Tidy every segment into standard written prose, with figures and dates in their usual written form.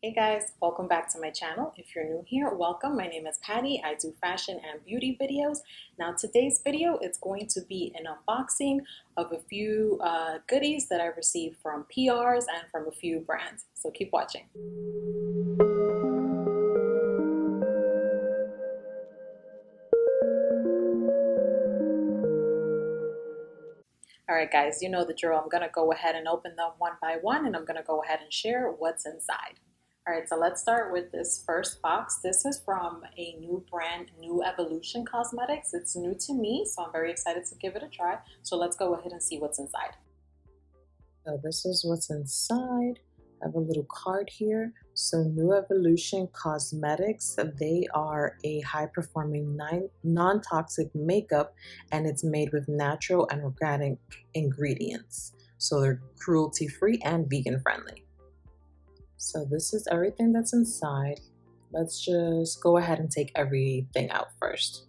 Hey guys, welcome back to my channel. If you're new here, welcome. My name is Patty. I do fashion and beauty videos. Now today's video is going to be an unboxing of a few goodies that I received from PRs and from a few brands. So keep watching. All right guys, you know the drill. I'm going to go ahead and open them one by one and I'm going to go ahead and share what's inside. All right, so let's start with this first box. This is from a new brand, New Evolution Cosmetics. It's new to me, so I'm very excited to give it a try. So let's go ahead and see what's inside. So this is what's inside. I have a little card here. So New Evolution Cosmetics, they are a high-performing non-toxic makeup, and it's made with natural and organic ingredients. So they're cruelty-free and vegan-friendly. So this is everything that's inside. Let's just go ahead and take everything out first.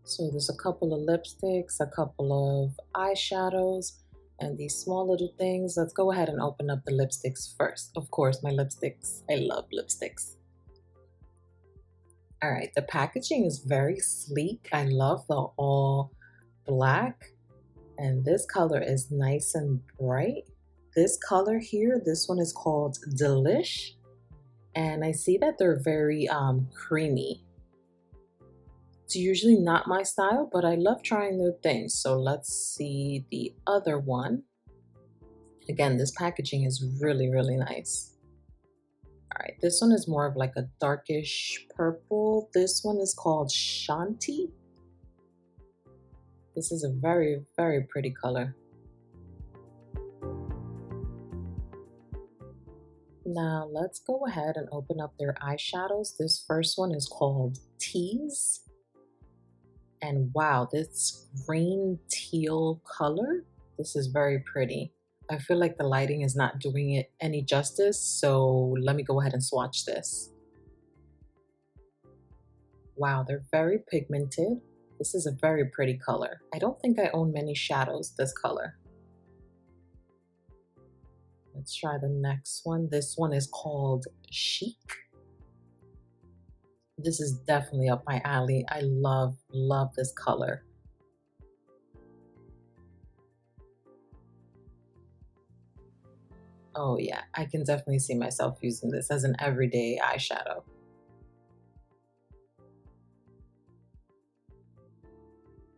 So there's a couple of lipsticks, a couple of eyeshadows, and these small little things. Let's go ahead and open up the lipsticks first. Of course, my lipsticks. I love lipsticks. All right, the packaging is very sleek. I love the all black, and this color is nice and bright. This color here, this one is called Delish, and I see that they're very creamy. It's usually not my style, but I love trying new things. So let's see the other one. Again, this packaging is really, really nice. All right, this one is more of like a darkish purple. This one is called Shanti. This is a very, very pretty color. Now let's go ahead and open up their eyeshadows. This first one is called Tease. And wow, this green teal color, this is very pretty. I feel like the lighting is not doing it any justice, so let me go ahead and swatch this. Wow, they're very pigmented. This is a very pretty color. I don't think I own many shadows this color. Let's try the next one. This one is called Chic. This is definitely up my alley. I love this color. Oh yeah, I can definitely see myself using this as an everyday eyeshadow.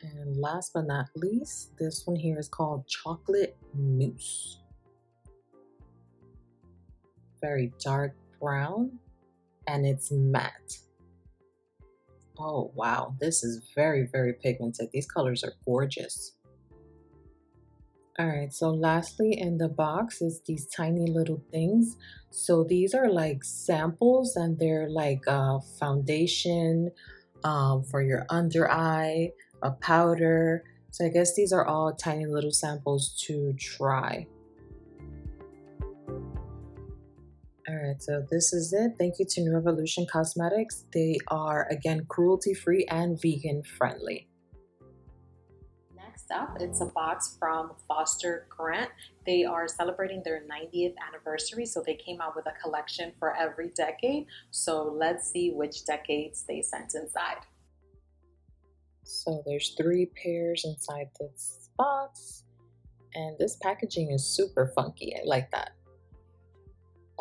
And last but not least, this one here is called Chocolate Mousse. Very dark brown, and it's matte. Oh wow, this is very, very pigmented. These colors are gorgeous. All right, so lastly in the box is these tiny little things. So these are like samples, and they're like a foundation for your under eye, a powder. So I guess these are all tiny little samples to try. All right, so this is it. Thank you to New Evolution Cosmetics. They are, again, cruelty-free and vegan-friendly. Next up, it's a box from Foster Grant. They are celebrating their 90th anniversary, so they came out with a collection for every decade. So let's see which decades they sent inside. So there's 3 pairs inside this box, and this packaging is super funky. I like that.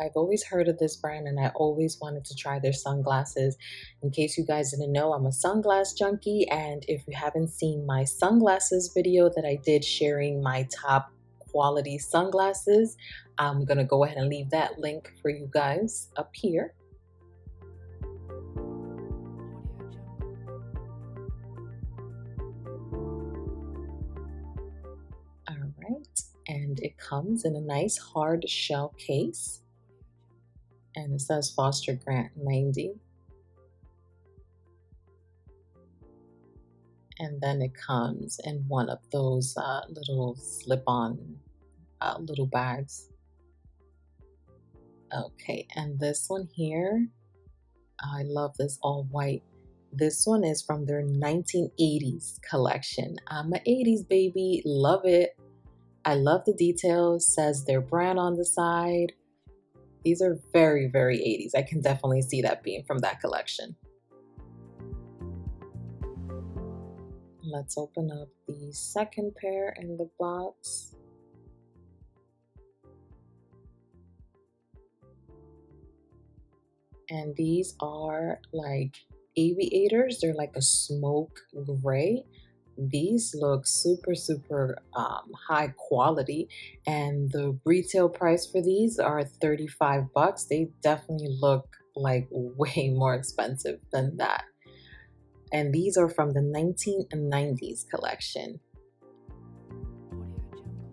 I've always heard of this brand and I always wanted to try their sunglasses. In case you guys didn't know, I'm a sunglass junkie, and if you haven't seen my sunglasses video that I did sharing my top quality sunglasses, I'm gonna go ahead and leave that link for you guys up here. All right, and it comes in a nice hard shell case. And it says Foster Grant 90. And then it comes in one of those little slip-on little bags. Okay, and this one here, I love this all white This one is from their 1980s collection. I'm an 80s baby, love it. I love the details, says their brand on the side. These are very, very 80s. I can definitely see that being from that collection. Let's open up the second pair in the box. And these are like aviators. They're like a smoke gray. These look super, super high quality. And the retail price for these are 35 bucks. They definitely look like way more expensive than that. And these are from the 1990s collection.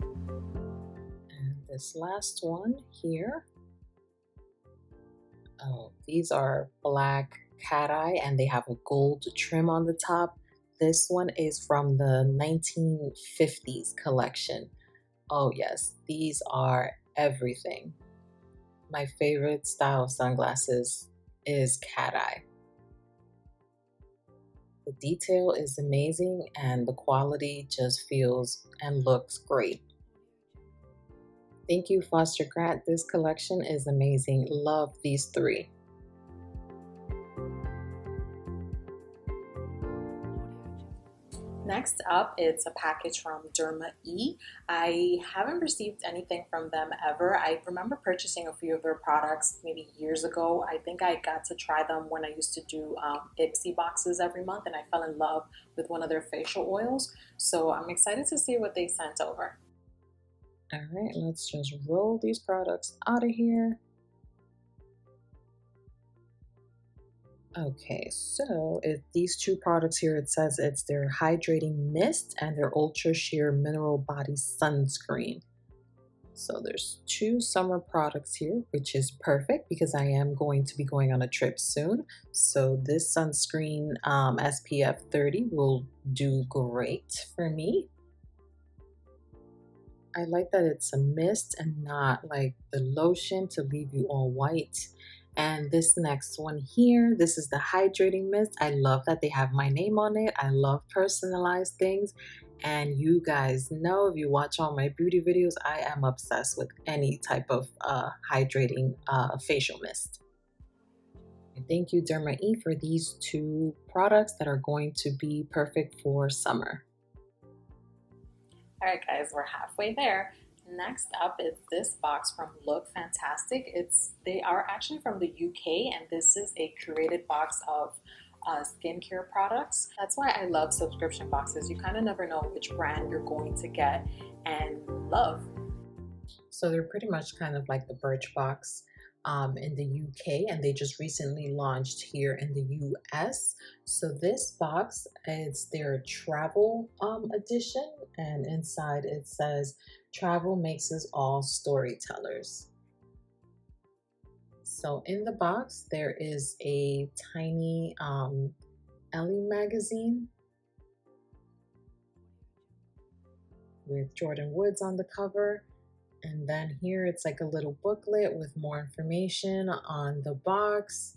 And this last one here. Oh, these are black cat eye and they have a gold trim on the top. This one is from the 1950s collection. Oh yes, these are everything. My favorite style of sunglasses is cat eye. The detail is amazing and the quality just feels and looks great. Thank you, Foster Grant. This collection is amazing. Love these three. Next up, it's a package from Dermae. I haven't received anything from them ever. I remember purchasing a few of their products maybe years ago. I think I got to try them when I used to do Pixi boxes every month, and I fell in love with one of their facial oils. So I'm excited to see what they sent over. All right, let's just roll these products out of here. Okay, so these two products here, it says it's their hydrating mist and their ultra sheer mineral body sunscreen. So there's two summer products here, which is perfect because I am going to be going on a trip soon. So this sunscreen SPF 30 will do great for me. I like that it's a mist and not like the lotion to leave you all white. And this next one here, this is the hydrating mist. I love that they have my name on it. I love personalized things. And you guys know, if you watch all my beauty videos, I am obsessed with any type of hydrating facial mist. And thank you, Dermae, for these two products that are going to be perfect for summer. All right, guys, we're halfway there. Next up is this box from Look Fantastic. They are actually from the UK, and this is a curated box of skincare products. That's why I love subscription boxes. You kind of never know which brand you're going to get and love. So they're pretty much kind of like the Birchbox in the UK, and they just recently launched here in the US. So this box is their travel edition, and inside it says, "Travel makes us all storytellers." So in the box, there is a tiny Ellie magazine with Jordan Woods on the cover. And then here it's like a little booklet with more information on the box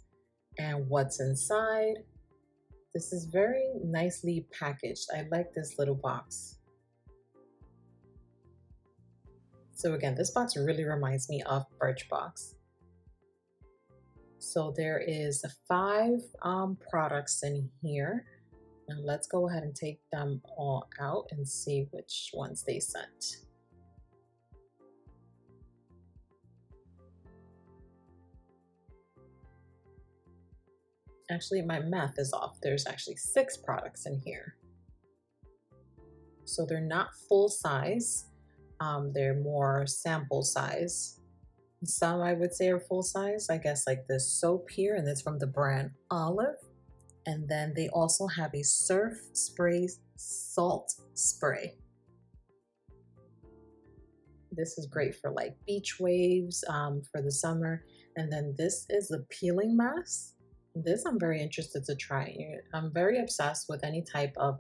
and what's inside. This is very nicely packaged. I like this little box. So again, this box really reminds me of Birchbox. So there is 5 products in here. Now let's go ahead and take them all out and see which ones they sent. Actually, my math is off. There's actually 6 products in here. So they're not full size. They're more sample size. Some I would say are full size. I guess like this soap here, and it's from the brand Olive. And then they also have a surf spray salt spray. This is great for like beach waves for the summer. And then this is a peeling mask. This I'm very interested to try. I'm very obsessed with any type of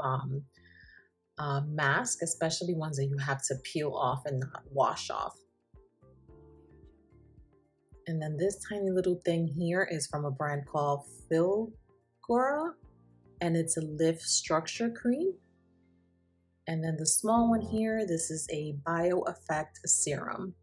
mask, especially ones that you have to peel off and not wash off. And then this tiny little thing here is from a brand called Filgora. and it's a lift structure cream. And then the small one here, this is a Bio Effect serum.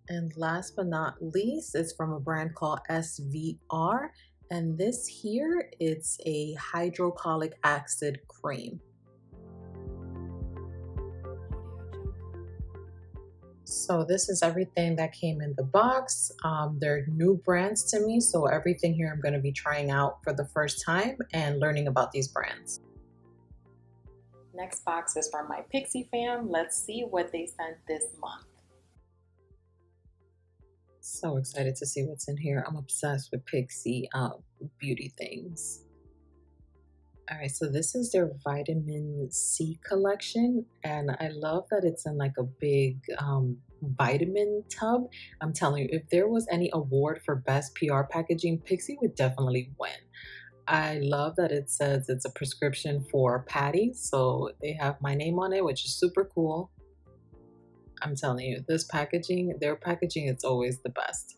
And last but not least, it's from a brand called SVR. And this here, it's a hydrochloric acid cream. So this is everything that came in the box. They're new brands to me, so everything here I'm going to be trying out for the first time and learning about these brands. Next box is from my Pixi fam. Let's see what they sent this month. So excited to see what's in here. I'm obsessed with Pixi beauty things. All right, so this is their vitamin C collection, and I love that it's in like a big vitamin tub. I'm telling you, if there was any award for best PR packaging, Pixi would definitely win. I love that it says it's a prescription for Patty, so they have my name on it, which is super cool. I'm telling you, this packaging, their packaging, it's always the best.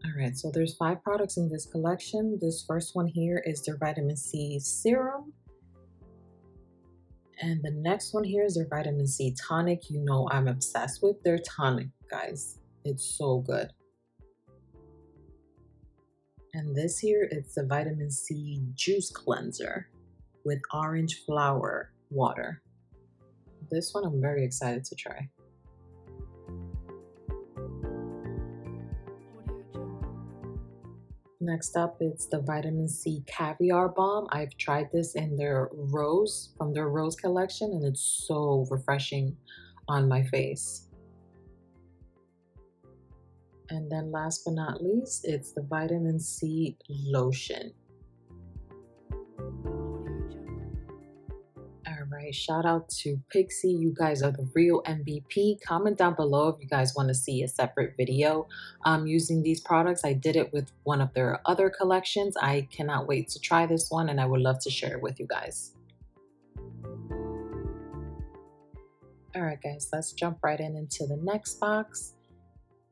All right, so there's 5 products in this collection. This first one here is their vitamin C serum. And the next one here is their vitamin C tonic. You know I'm obsessed with their tonic, guys. It's so good. And this here, it's the vitamin C juice cleanser with orange flower water. This one I'm very excited to try. Next up, it's the vitamin C caviar balm. I've tried this in their rose, from their rose collection, and it's so refreshing on my face. And then last but not least, it's the vitamin C lotion. All right, shout out to Pixi. You guys are the real MVP. Comment down below if you guys want to see a separate video using these products. I did it with one of their other collections. I cannot wait to try this one, and I would love to share it with you guys. All right, guys, let's jump right into the next box.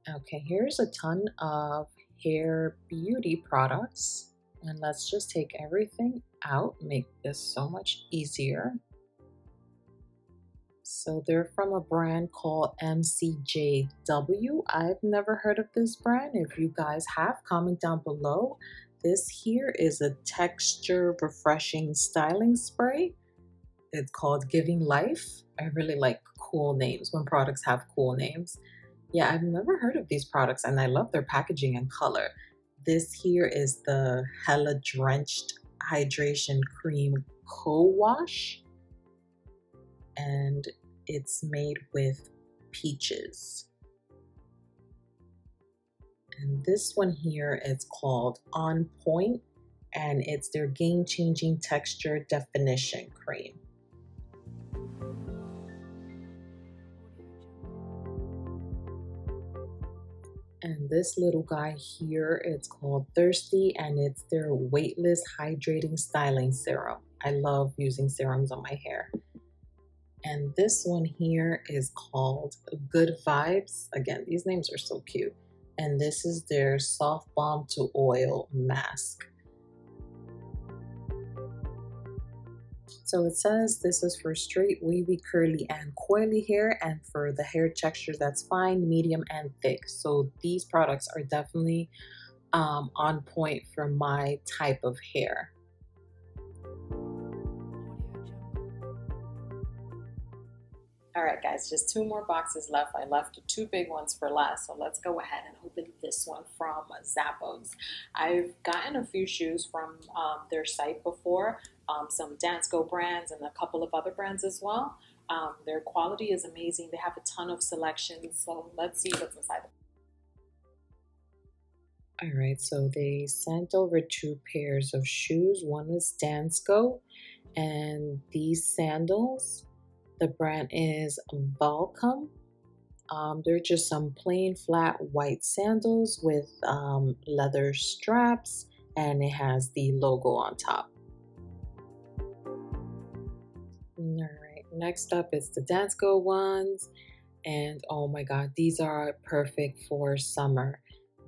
Okay, here's a ton of hair beauty products, and let's just take everything out, make this so much easier. So they're from a brand called MCJW. I've never heard of this brand. If you guys have, comment down below. This here is a texture refreshing styling spray. It's called Giving Life. I really like cool names when products have cool names. Yeah, I've never heard of these products, and I love their packaging and color. This here is the Hella Drenched Hydration Cream Co-Wash, and it's made with peaches. And this one here is called On Point, and it's their game-changing texture definition cream. And this little guy here, it's called Thirsty, and it's their weightless hydrating styling serum. I love using serums on my hair. And this one here is called Good Vibes. Again, these names are so cute. And this is their soft balm to oil mask. So it says this is for straight, wavy, curly, and coily hair, and for the hair texture that's fine, medium, and thick. So these products are definitely on point for my type of hair. All right, guys, just 2 more boxes left. I left 2 big ones for last, so let's go ahead and open this one from Zappos. I've gotten a few shoes from their site before, some Dance Go brands and a couple of other brands as well. Their quality is amazing. They have a ton of selections, so let's see what's inside. All right, so they sent over 2 pairs of shoes. One is Dance Go, and these sandals, the brand is Volcom. They're just some plain flat white sandals with leather straps, and it has the logo on top. Next up is the Dansko ones. And oh my God, these are perfect for summer.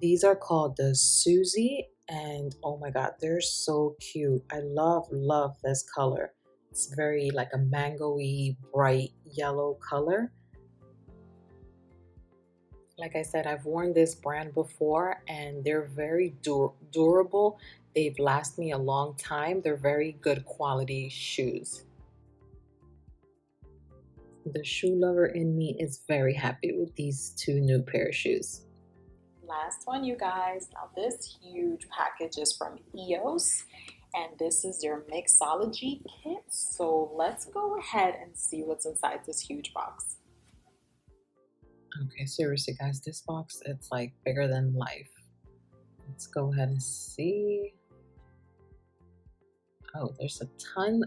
These are called the Susie. And oh my God, they're so cute. I love this color. It's very like a mango-y, bright yellow color. Like I said, I've worn this brand before and they're very durable. They've lasted me a long time. They're very good quality shoes. The shoe lover in me is very happy with these two new pair of shoes. Last one, you guys. Now this huge package is from EOS, and this is your mixology kit. So let's go ahead and see what's inside this huge box. Okay, seriously guys, this box, it's like bigger than life. Let's go ahead and see. Oh, there's a ton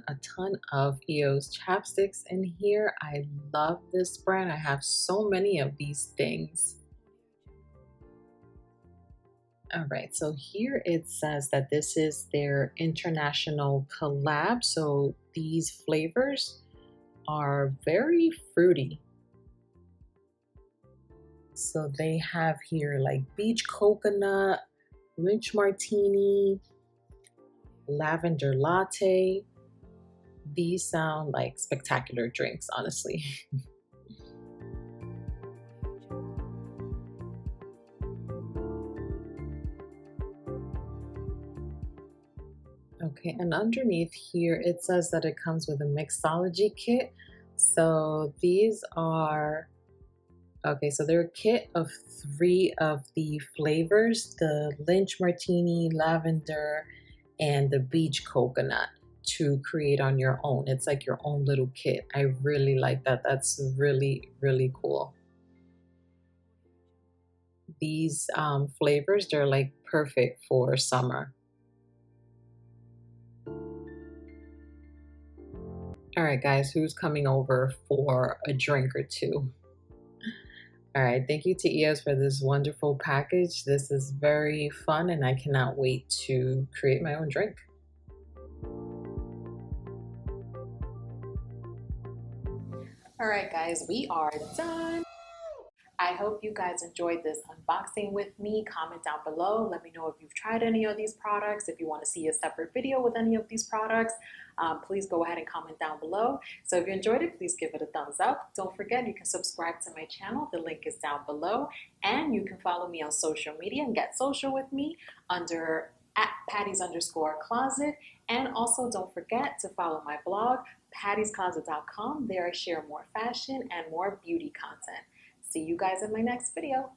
of EOS chapsticks in here. I love this brand. I have so many of these things. All right, so here it says that this is their international collab. So these flavors are very fruity. So they have here like beach coconut, rich martini, lavender latte. These sound like spectacular drinks, honestly. Okay, and underneath here it says that it comes with a mixology kit. So these are, okay, so they're a kit of 3 of the flavors, the lynch martini, lavender, and the beach coconut to create on your own. It's like your own little kit. I really like that. That's really cool. These flavors, they're like perfect for summer. All right, guys, who's coming over for a drink or two? All right, thank you to EOS for this wonderful package. This is very fun and I cannot wait to create my own drink. All right, guys, we are done. I hope you guys enjoyed this unboxing with me. Comment down below. Let me know if you've tried any of these products. If you want to see a separate video with any of these products, please go ahead and comment down below. So if you enjoyed it, please give it a thumbs up. Don't forget, you can subscribe to my channel. The link is down below. And you can follow me on social media and get social with me under @Patties_closet. And also don't forget to follow my blog, pattiescloset.com. There I share more fashion and more beauty content. See you guys in my next video.